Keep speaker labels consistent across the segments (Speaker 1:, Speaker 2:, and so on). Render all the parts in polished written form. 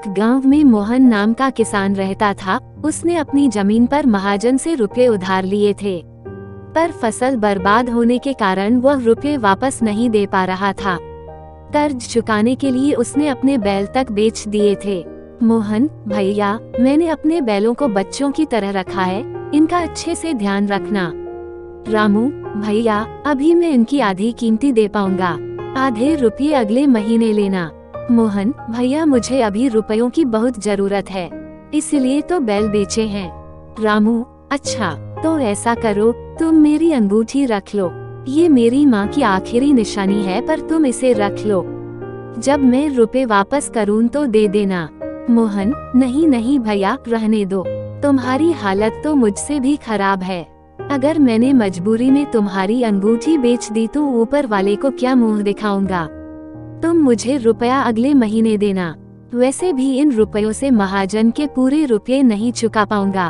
Speaker 1: एक गांव में मोहन नाम का किसान रहता था। उसने अपनी जमीन पर महाजन से रुपए उधार लिए थे, पर फसल बर्बाद होने के कारण वह रुपए वापस नहीं दे पा रहा था। कर्ज चुकाने के लिए उसने अपने बैल तक बेच दिए थे। मोहन, भैया, मैंने अपने बैलों को बच्चों की तरह रखा है, इनका अच्छे से ध्यान रखना। रामू, भैया, अभी मैं इनकी आधी कीमती दे पाऊंगा, आधे रुपये अगले महीने लेना। मोहन, भैया, मुझे अभी रुपयों की बहुत जरूरत है, इसलिए तो बैल बेचे हैं। रामू, अच्छा, तो ऐसा करो, तुम मेरी अंगूठी रख लो, ये मेरी माँ की आखिरी निशानी है, पर तुम इसे रख लो, जब मैं रुपए वापस करूँ तो दे देना। मोहन, नहीं नहीं भैया, रहने दो, तुम्हारी हालत तो मुझसे भी खराब है, अगर मैंने मजबूरी में तुम्हारी अंगूठी बेच दी तो ऊपर वाले को क्या मुंह दिखाऊंगा। तुम मुझे रुपया अगले महीने देना, वैसे भी इन रुपयों से महाजन के पूरे रुपये नहीं चुका पाऊंगा।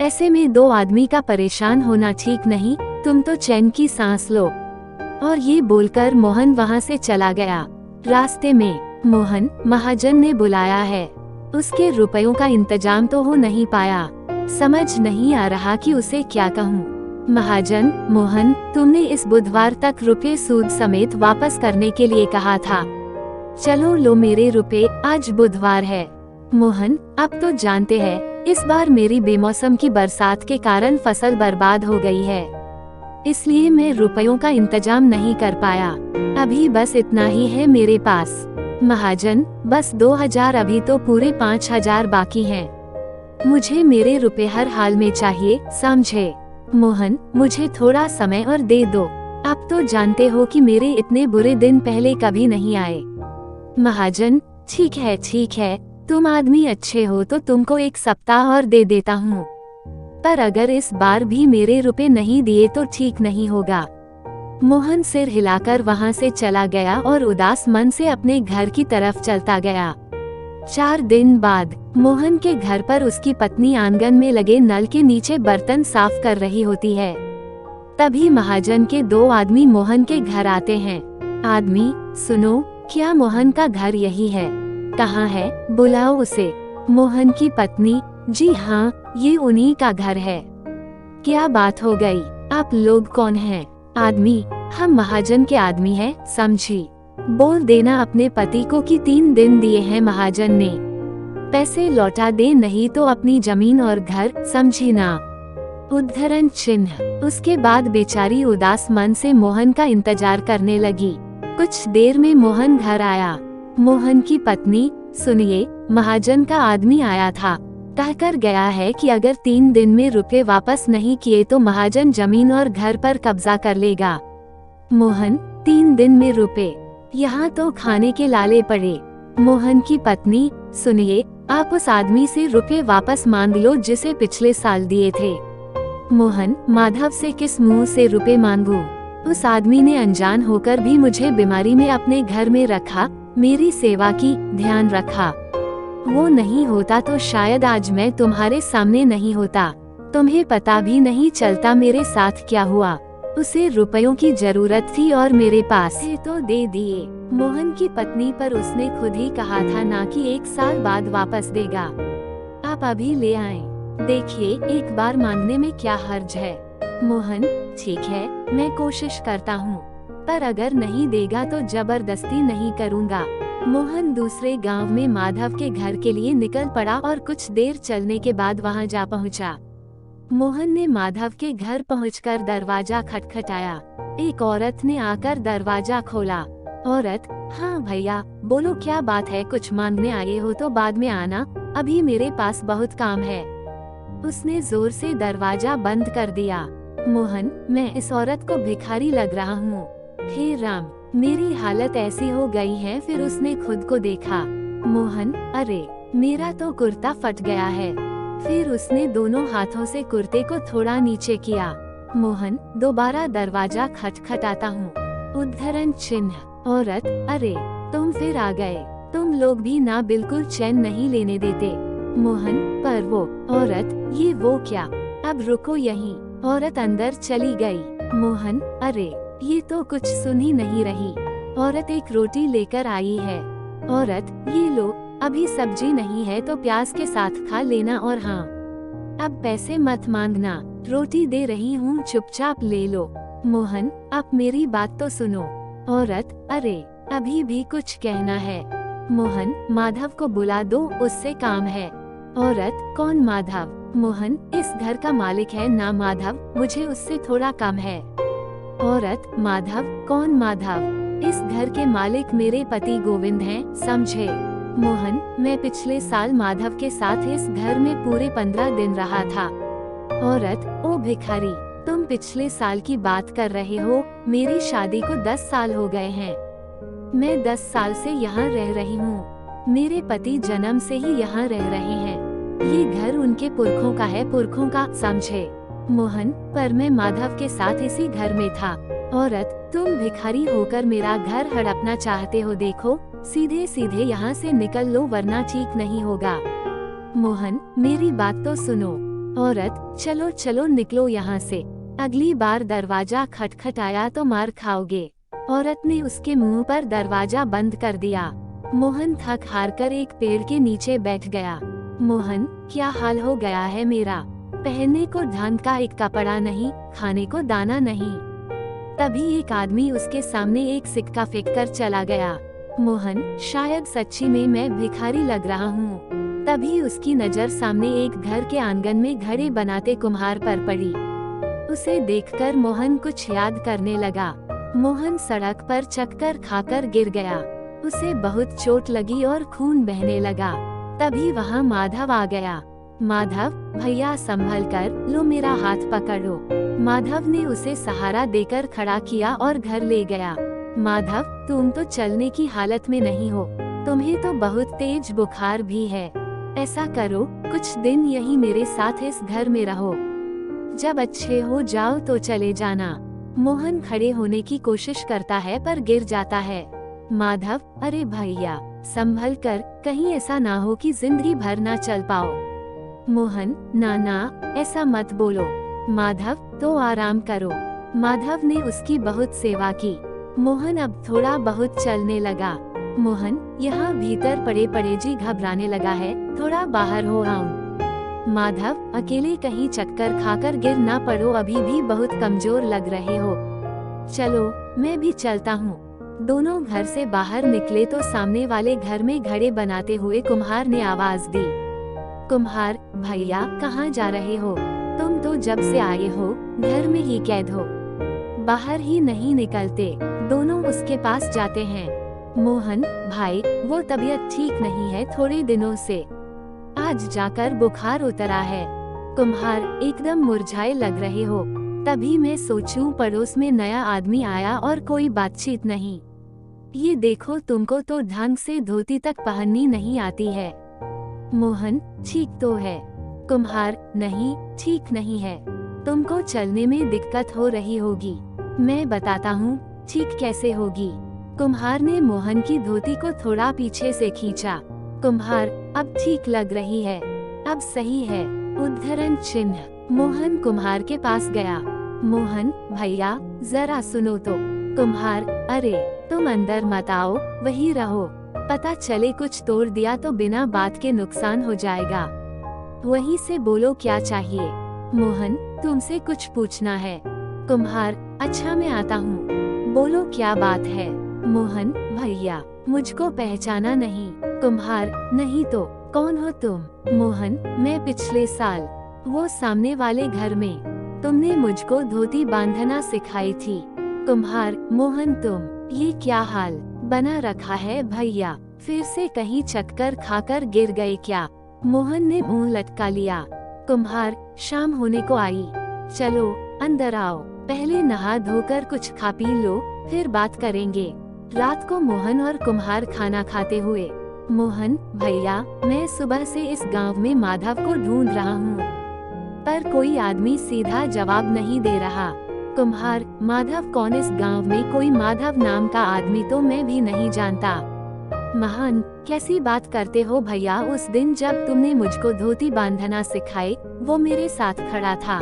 Speaker 1: ऐसे में दो आदमी का परेशान होना ठीक नहीं, तुम तो चैन की सांस लो। और ये बोलकर मोहन वहाँ से चला गया। रास्ते में मोहन, महाजन ने बुलाया है, उसके रुपयों का इंतजाम तो हो नहीं पाया, समझ नहीं आ रहा कि उसे क्या कहूँ। महाजन, मोहन, तुमने इस बुधवार तक रुपए सूद समेत वापस करने के लिए कहा था, चलो लो मेरे रुपए, आज बुधवार है। मोहन, अब तो जानते हैं, इस बार मेरी बेमौसम की बरसात के कारण फसल बर्बाद हो गई है, इसलिए मैं रुपयों का इंतजाम नहीं कर पाया, अभी बस इतना ही है मेरे पास। महाजन, बस 2000, अभी तो पूरे 5000 बाकी हैं, मुझे मेरे रुपए हर हाल में चाहिए, समझे। मोहन, मुझे थोड़ा समय और दे दो, आप तो जानते हो कि मेरे इतने बुरे दिन पहले कभी नहीं आए। महाजन, ठीक है, तुम आदमी अच्छे हो तो तुमको 1 सप्ताह और दे देता हूँ, पर अगर इस बार भी मेरे रुपए नहीं दिए तो ठीक नहीं होगा। मोहन सिर हिलाकर वहाँ से चला गया और उदास मन से अपने घर की तरफ चलता गया। 4 दिन बाद मोहन के घर पर उसकी पत्नी आंगन में लगे नल के नीचे बर्तन साफ कर रही होती है। तभी महाजन के 2 आदमी मोहन के घर आते हैं। आदमी, सुनो, क्या मोहन का घर यही है? कहाँ है, बुलाओ उसे। मोहन की पत्नी, जी हाँ, ये उन्हीं का घर है। क्या बात हो गई, आप लोग कौन हैं? आदमी, हम महाजन के आदमी हैं, समझी। बोल देना अपने पति को कि 3 दिन दिए हैं महाजन ने, पैसे लौटा दे, नहीं तो अपनी जमीन और घर, समझी ना। उद्धरण चिन्ह। उसके बाद बेचारी उदास मन से मोहन का इंतजार करने लगी। कुछ देर में मोहन घर आया। मोहन की पत्नी, सुनिए, महाजन का आदमी आया था, कहकर गया है कि अगर 3 दिन में रुपए वापस नहीं किए तो महाजन जमीन और घर पर कब्जा कर लेगा। मोहन, 3 दिन में रुपए, यहाँ तो खाने के लाले पड़े। मोहन की पत्नी, सुनिए, आप उस आदमी से रुपए वापस मांग लो जिसे पिछले साल दिए थे। मोहन, माधव से किस मुंह से रुपए मांगूं? उस आदमी ने अनजान होकर भी मुझे बीमारी में अपने घर में रखा, मेरी सेवा की, ध्यान रखा। वो नहीं होता तो शायद आज मैं तुम्हारे सामने नहीं होता, तुम्हें पता भी नहीं चलता मेरे साथ क्या हुआ। उसे रुपयों की जरूरत थी और मेरे पास है तो दे दिए। मोहन की पत्नी, पर उसने खुद ही कहा था ना कि 1 साल बाद वापस देगा। आप अभी ले आए, देखिए, एक बार मांगने में क्या हर्ज है। मोहन, ठीक है, मैं कोशिश करता हूँ, पर अगर नहीं देगा तो जबरदस्ती नहीं करूँगा। मोहन दूसरे गांव में माधव के घर के लिए निकल पड़ा और कुछ देर चलने के बाद वहां जा पहुंचा। मोहन ने माधव के घर पहुंचकर दरवाजा खटखटाया। एक औरत ने आकर दरवाजा खोला। औरत, हाँ भैया, बोलो क्या बात है, कुछ मांगने आए हो तो बाद में आना, अभी मेरे पास बहुत काम है। उसने जोर से दरवाजा बंद कर दिया। मोहन, मैं इस औरत को भिखारी लग रहा हूँ, हे राम, मेरी हालत ऐसी हो गई है। फिर उसने खुद को देखा। मोहन, अरे, मेरा तो कुर्ता फट गया है। फिर उसने दोनों हाथों से कुर्ते को थोड़ा नीचे किया। मोहन, दोबारा दरवाजा खटखटाता हूँ। उद्धरण चिन्ह। औरत, अरे, तुम फिर आ गए, तुम लोग भी ना बिल्कुल चैन नहीं लेने देते। मोहन, पर वो औरत, ये वो क्या, अब रुको यहीं। औरत अंदर चली गई। मोहन, अरे, ये तो कुछ सुन ही नहीं रही। औरत एक रोटी लेकर आई है। औरत, ये लो, अभी सब्जी नहीं है तो प्याज के साथ खा लेना, और हाँ, अब पैसे मत मांगना, रोटी दे रही हूँ चुपचाप ले लो। मोहन, अब मेरी बात तो सुनो। औरत, अरे अभी भी कुछ कहना है। मोहन, माधव को बुला दो, उससे काम है। औरत, कौन माधव? मोहन, इस घर का मालिक है ना माधव, मुझे उससे थोड़ा काम है। औरत, माधव? कौन माधव? इस घर के मालिक मेरे पति गोविंद हैं, समझे? मोहन, मैं पिछले साल माधव के साथ इस घर में पूरे 15 दिन रहा था। औरत, ओ भिखारी, तुम पिछले साल की बात कर रहे हो? मेरी शादी को 10 साल हो गए हैं। मैं 10 साल से यहाँ रह रही हूँ। मेरे पति जन्म से ही यहाँ रह रहे हैं। ये घर उनके पुरखों का है, पुरखों का, समझे? मोहन, पर मैं माधव के साथ इसी घर में था। औरत, तुम भिखारी होकर मेरा घर हड़पना चाहते हो? देखो, सीधे सीधे यहाँ से निकल लो वरना ठीक नहीं होगा। मोहन, मेरी बात तो सुनो। औरत, चलो चलो निकलो यहाँ से, अगली बार दरवाजा खटखटाया तो मार खाओगे। औरत ने उसके मुंह पर दरवाजा बंद कर दिया। मोहन थक हार कर एक पेड़ के नीचे बैठ गया। मोहन, क्या हाल हो गया है मेरा? पहनने को ढंग का एक कपड़ा नहीं, खाने को दाना नहीं। तभी एक आदमी उसके सामने एक सिक्का फेंक कर चला गया। मोहन, शायद सच्ची में मैं भिखारी लग रहा हूँ। तभी उसकी नजर सामने एक घर के आंगन में घड़े बनाते कुम्हार पर पड़ी। उसे देखकर मोहन कुछ याद करने लगा। मोहन सड़क पर चक्कर खाकर गिर गया। उसे बहुत चोट लगी और खून बहने लगा। तभी वहाँ माधव आ गया। माधव, भैया संभल कर, लो मेरा हाथ पकड़ो। माधव ने उसे सहारा देकर खड़ा किया और घर ले गया। माधव, तुम तो चलने की हालत में नहीं हो, तुम्हें तो बहुत तेज बुखार भी है। ऐसा करो, कुछ दिन यहीं मेरे साथ इस घर में रहो, जब अच्छे हो जाओ तो चले जाना। मोहन खड़े होने की कोशिश करता है पर गिर जाता है। माधव, अरे भैया संभल कर, कहीं ऐसा ना हो कि जिंदगी भर ना चल पाओ। मोहन, ना, ऐसा मत बोलो। माधव, तो आराम करो। माधव ने उसकी बहुत सेवा की। मोहन अब थोड़ा बहुत चलने लगा। मोहन, यहाँ भीतर पड़े पड़े जी घबराने लगा है, थोड़ा बाहर हो आऊं। माधव, अकेले कहीं चक्कर खाकर गिर ना पड़ो, अभी भी बहुत कमजोर लग रहे हो। चलो, मैं भी चलता हूँ। दोनों घर से बाहर निकले तो सामने वाले घर में घड़े बनाते हुए कुम्हार ने आवाज दी। कुम्हार, भैया कहाँ जा रहे हो? तुम तो जब से आए हो घर में ही कैद हो, बाहर ही नहीं निकलते। दोनों उसके पास जाते हैं। मोहन, भाई वो तबीयत ठीक नहीं है थोड़े दिनों से, आज जाकर बुखार उतरा है। कुम्हार, एकदम मुरझाए लग रहे हो। तभी मैं सोचूं पड़ोस में नया आदमी आया और कोई बातचीत नहीं। ये देखो, तुमको तो ढंग से धोती तक पहननी नहीं आती है। मोहन, ठीक तो है। कुम्हार, नहीं, ठीक नहीं है। तुमको चलने में दिक्कत हो रही होगी। मैं बताता हूँ ठीक कैसे होगी। कुम्हार ने मोहन की धोती को थोड़ा पीछे से खींचा। कुम्हार, अब ठीक लग रही है, अब सही है। उद्धरण चिन्ह। मोहन कुम्हार के पास गया। मोहन, भैया जरा सुनो तो। कुम्हार, अरे तुम अंदर मत आओ, वही रहो, पता चले कुछ तोड़ दिया तो बिना बात के नुकसान हो जाएगा। वहीं से बोलो क्या चाहिए। मोहन, तुमसे कुछ पूछना है। कुम्हार, अच्छा मैं आता हूँ, बोलो क्या बात है। मोहन, भैया मुझको पहचाना नहीं। कुम्हार, नहीं तो कौन हो तुम? मोहन, मैं पिछले साल वो सामने वाले घर में तुमने मुझको धोती बांधना सिखाई थी। कुम्हार, मोहन तुम ये क्या हाल बना रखा है भैया, फिर से कहीं चक्कर खाकर गिर गए क्या? मोहन ने मुंह लटका लिया। कुम्हार, शाम होने को आई, चलो अंदर आओ, पहले नहा धोकर कुछ खा पी लो, फिर बात करेंगे। रात को मोहन और कुम्हार खाना खाते हुए। मोहन, भैया मैं सुबह से इस गांव में माधव को ढूंढ रहा हूँ, पर कोई आदमी सीधा जवाब नहीं दे रहा। कुम्हार, माधव कौन? इस गांव में कोई माधव नाम का आदमी तो मैं भी नहीं जानता। महान, कैसी बात करते हो भैया, उस दिन जब तुमने मुझको धोती बांधना सिखाई वो मेरे साथ खड़ा था।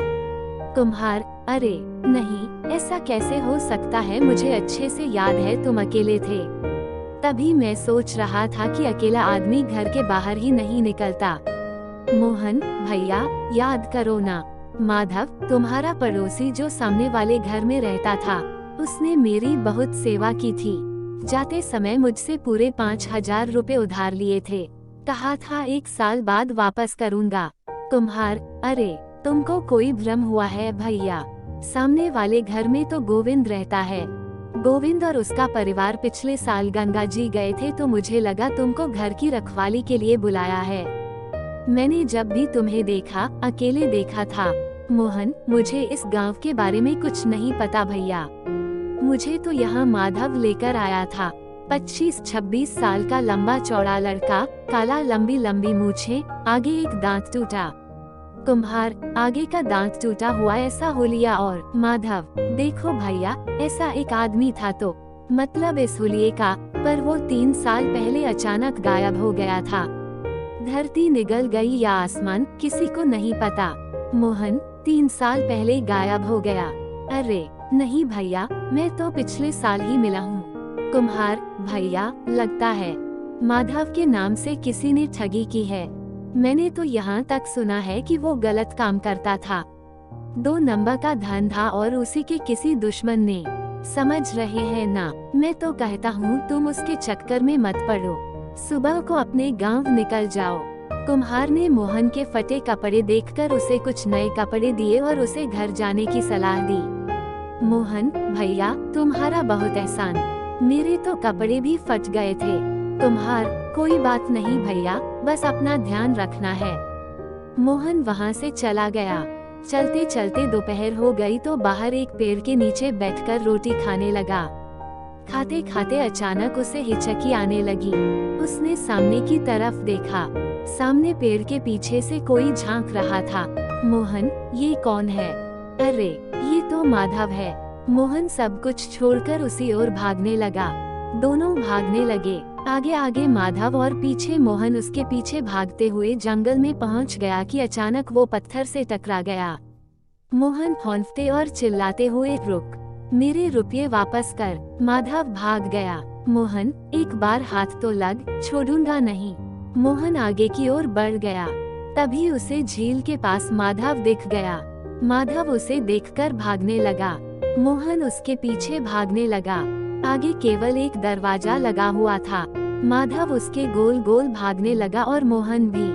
Speaker 1: कुम्हार, अरे नहीं, ऐसा कैसे हो सकता है, मुझे अच्छे से याद है तुम अकेले थे। तभी मैं सोच रहा था कि अकेला आदमी घर के बाहर ही नहीं निकलता। मोहन भैया, याद करो ना, माधव तुम्हारा पड़ोसी जो सामने वाले घर में रहता था, उसने मेरी बहुत सेवा की थी। जाते समय मुझसे पूरे 5,000 रुपए उधार लिए थे। कहा था 1 साल बाद वापस करूँगा। अरे तुमको कोई भ्रम हुआ है भैया। सामने वाले घर में तो गोविंद रहता है। गोविंद और उसका परिवार पिछले साल गंगा जी गए थे, तो मुझे लगा तुमको घर की रखवाली के लिए बुलाया है। मैंने जब भी तुम्हें देखा, अकेले देखा था। मोहन, मुझे इस गांव के बारे में कुछ नहीं पता भैया। मुझे तो यहाँ माधव लेकर आया था। 25-26 साल का लंबा चौड़ा लड़का, काला, लंबी लंबी मूछें, आगे एक दांत टूटा। कुम्हार, आगे का दांत टूटा हुआ ऐसा हुलिया। और माधव, देखो भैया, ऐसा एक आदमी था, तो मतलब इस हुलिये का, पर वो 3 साल पहले अचानक गायब हो गया था। धरती निगल गई या आसमान, किसी को नहीं पता। मोहन, 3 साल पहले गायब हो गया? अरे नहीं भैया, मैं तो पिछले साल ही मिला हूँ। कुम्हार, भैया, लगता है माधव के नाम से किसी ने ठगी की है। मैंने तो यहाँ तक सुना है कि वो गलत काम करता था। 2 नंबर का धंधा, और उसी के किसी दुश्मन ने। समझ रहे हैं ना? मैं तो कहता हूँ तुम उसके चक्कर में मत पड़ो। सुबह को अपने गांव निकल जाओ। कुम्हार ने मोहन के फटे कपड़े देखकर उसे कुछ नए कपड़े दिए और उसे घर जाने की सलाह दी। मोहन भैया, तुम्हारा बहुत एहसान। मेरे तो कपड़े भी फट गए थे। कुम्हार, कोई बात नहीं भैया, बस अपना ध्यान रखना है। मोहन वहाँ से चला गया। चलते चलते दोपहर हो गई तो बाहर एक पेड़ के नीचे बैठकर रोटी खाने लगा। खाते खाते अचानक उसे हिचकी आने लगी। उसने सामने की तरफ देखा। सामने पेड़ के पीछे से कोई झांक रहा था। मोहन, ये कौन है? अरे ये तो माधव है। मोहन सब कुछ छोड़कर उसी ओर भागने लगा। दोनों भागने लगे, आगे आगे माधव और पीछे मोहन उसके पीछे भागते हुए जंगल में पहुंच गया कि अचानक वो पत्थर से टकरा गया। मोहन खौंफते और चिल्लाते हुए, रुक, मेरे रुपये वापस कर। माधव भाग गया। मोहन, एक बार हाथ तो लग, छोड़ूंगा नहीं। मोहन आगे की ओर बढ़ गया। तभी उसे झील के पास माधव दिख गया। माधव उसे देखकर भागने लगा। मोहन उसके पीछे भागने लगा। आगे केवल एक दरवाजा लगा हुआ था। माधव उसके गोल गोल भागने लगा और मोहन भी।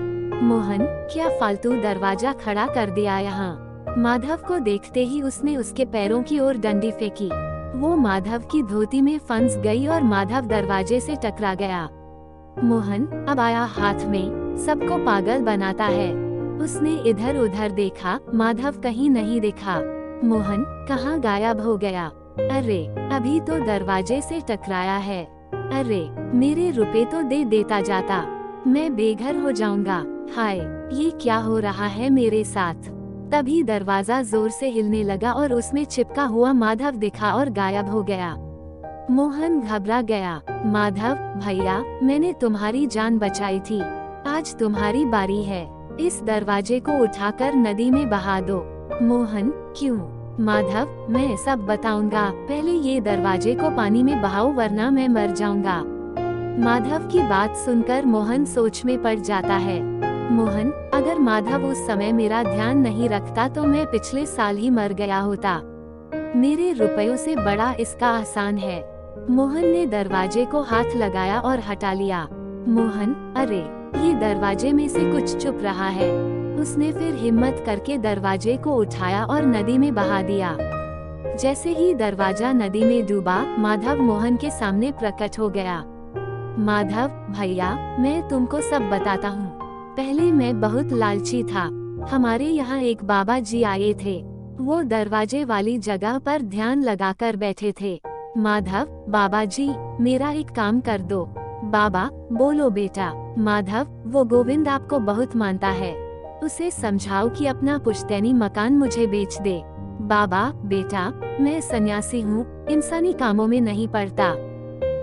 Speaker 1: मोहन, क्या फालतू दरवाजा खड़ा कर दिया यहाँ? माधव को देखते ही उसने उसके पैरों की ओर डंडी फेंकी। वो माधव की धोती में फंस गई और माधव दरवाजे से टकरा गया। मोहन अब आया हाथ में, सबको पागल बनाता है। उसने इधर उधर देखा, माधव कहीं नहीं दिखा। मोहन कहाँ गायब हो गया? अरे अभी तो दरवाजे से टकराया है। अरे मेरे रुपए तो दे देता जाता, मैं बेघर हो जाऊंगा। हाय, ये क्या हो रहा है मेरे साथ? तभी दरवाजा जोर से हिलने लगा और उसमें चिपका हुआ माधव दिखा और गायब हो गया। मोहन घबरा गया। माधव भैया, मैंने तुम्हारी जान बचाई थी, आज तुम्हारी बारी है। इस दरवाजे को उठाकर नदी में बहा दो। मोहन, क्यों? माधव, मैं सब बताऊंगा, पहले ये दरवाजे को पानी में बहाओ वरना मैं मर जाऊंगा। माधव की बात सुनकर मोहन सोच में पड़ जाता है। मोहन, अगर माधव उस समय मेरा ध्यान नहीं रखता तो मैं पिछले साल ही मर गया होता। मेरे रुपयों से बड़ा इसका आसान है। मोहन ने दरवाजे को हाथ लगाया और हटा लिया। मोहन, अरे ये दरवाजे में से कुछ चुप रहा है। उसने फिर हिम्मत करके दरवाजे को उठाया और नदी में बहा दिया। जैसे ही दरवाजा नदी में डूबा, माधव मोहन के सामने प्रकट हो गया। माधव भैया, मैं तुमको सब बताता हूँ। पहले मैं बहुत लालची था। हमारे यहाँ एक बाबा जी आए थे। वो दरवाजे वाली जगह पर ध्यान लगाकर बैठे थे। माधव, बाबा जी, मेरा एक काम कर दो। बाबा, बोलो बेटा। माधव, वो गोविंद आपको बहुत मानता है, उसे समझाओ कि अपना पुश्तैनी मकान मुझे बेच दे। बाबा, बेटा, मैं सन्यासी हूँ, इंसानी कामों में नहीं पड़ता।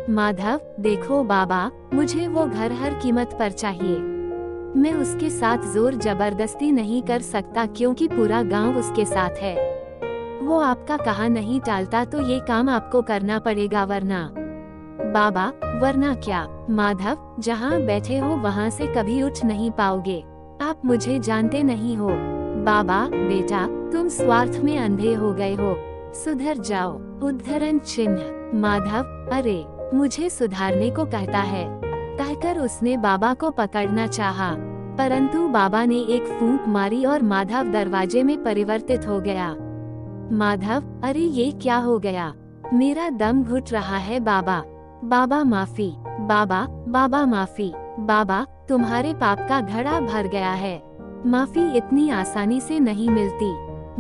Speaker 1: माधव, देखो बाबा, मुझे वो घर हर कीमत पर चाहिए। मैं उसके साथ जोर जबरदस्ती नहीं कर सकता क्योंकि पूरा गांव उसके साथ है। वो आपका कहा नहीं टालता तो ये काम आपको करना पड़ेगा वरना। बाबा, वरना क्या? माधव, जहाँ बैठे हो वहाँ से कभी उठ नहीं पाओगे। आप मुझे जानते नहीं हो। बाबा, बेटा, तुम स्वार्थ में अंधे हो गए हो, सुधर जाओ। उद्धरण चिन्ह। माधव, अरे, मुझे सुधारने को कहता है। कहकर उसने बाबा को पकड़ना चाहा, परंतु बाबा ने एक फूंक मारी और माधव दरवाजे में परिवर्तित हो गया। माधव, अरे ये क्या हो गया? मेरा दम घुट रहा है बाबा। बाबा माफी। बाबा, बाबा माफी। बाबा, तुम्हारे पाप का घड़ा भर गया है। माफी इतनी आसानी से नहीं मिलती।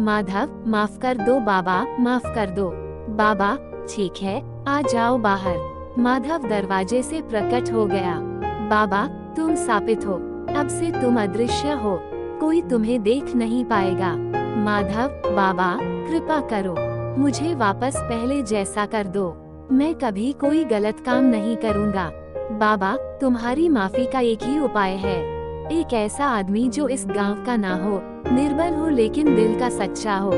Speaker 1: माधव, माफ कर दो बाबा, माफ कर दो। बाबा, ठीक है, आ जाओ बाहर। माधव दरवाजे से प्रकट हो गया। बाबा, तुम साबित हो, अब से तुम अदृश्य हो, कोई तुम्हें देख नहीं पाएगा। माधव, बाबा, कृपा करो, मुझे वापस पहले जैसा कर दो, मैं कभी कोई गलत काम नहीं करूँगा। बाबा, तुम्हारी माफी का एक ही उपाय है, एक ऐसा आदमी जो इस गांव का ना हो, निर्बल हो लेकिन दिल का सच्चा हो।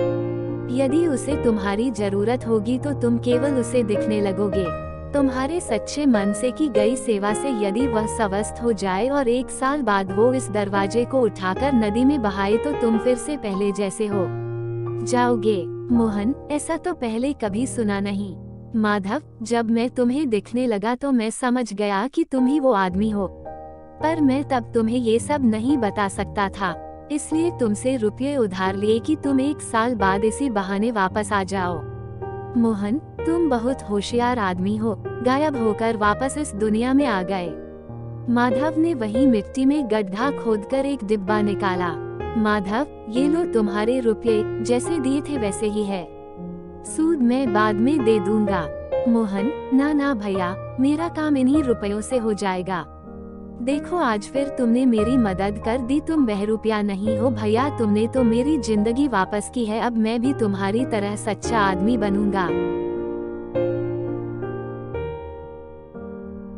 Speaker 1: यदि उसे तुम्हारी जरूरत होगी तो तुम केवल उसे दिखने लगोगे। तुम्हारे सच्चे मन से की गई सेवा से यदि वह स्वस्थ हो जाए और 1 साल बाद वो इस दरवाजे को उठाकर नदी में बहाए तो तुम फिर से पहले जैसे हो जाओगे। मोहन, ऐसा तो पहले कभी सुना नहीं। माधव, जब मैं तुम्हें दिखने लगा तो मैं समझ गया कि तुम ही वो आदमी हो, पर मैं तब तुम्हें ये सब नहीं बता सकता था, इसलिए तुमसे रुपये उधार लिए कि तुम 1 साल बाद इसी बहाने वापस आ जाओ। मोहन, तुम बहुत होशियार आदमी हो, गायब होकर वापस इस दुनिया में आ गए। माधव ने वही मिट्टी में गड्ढा खोदकर एक डिब्बा निकाला। माधव, ये लो तुम्हारे रुपये, जैसे दिए थे वैसे ही है, सूद मैं बाद में दे दूंगा। मोहन, ना ना भैया, मेरा काम इन्हीं रुपयों से हो जाएगा। देखो आज फिर तुमने मेरी मदद कर दी, तुम बहरूपिया नहीं हो भैया, तुमने तो मेरी जिंदगी वापस की है, अब मैं भी तुम्हारी तरह सच्चा आदमी बनूंगा।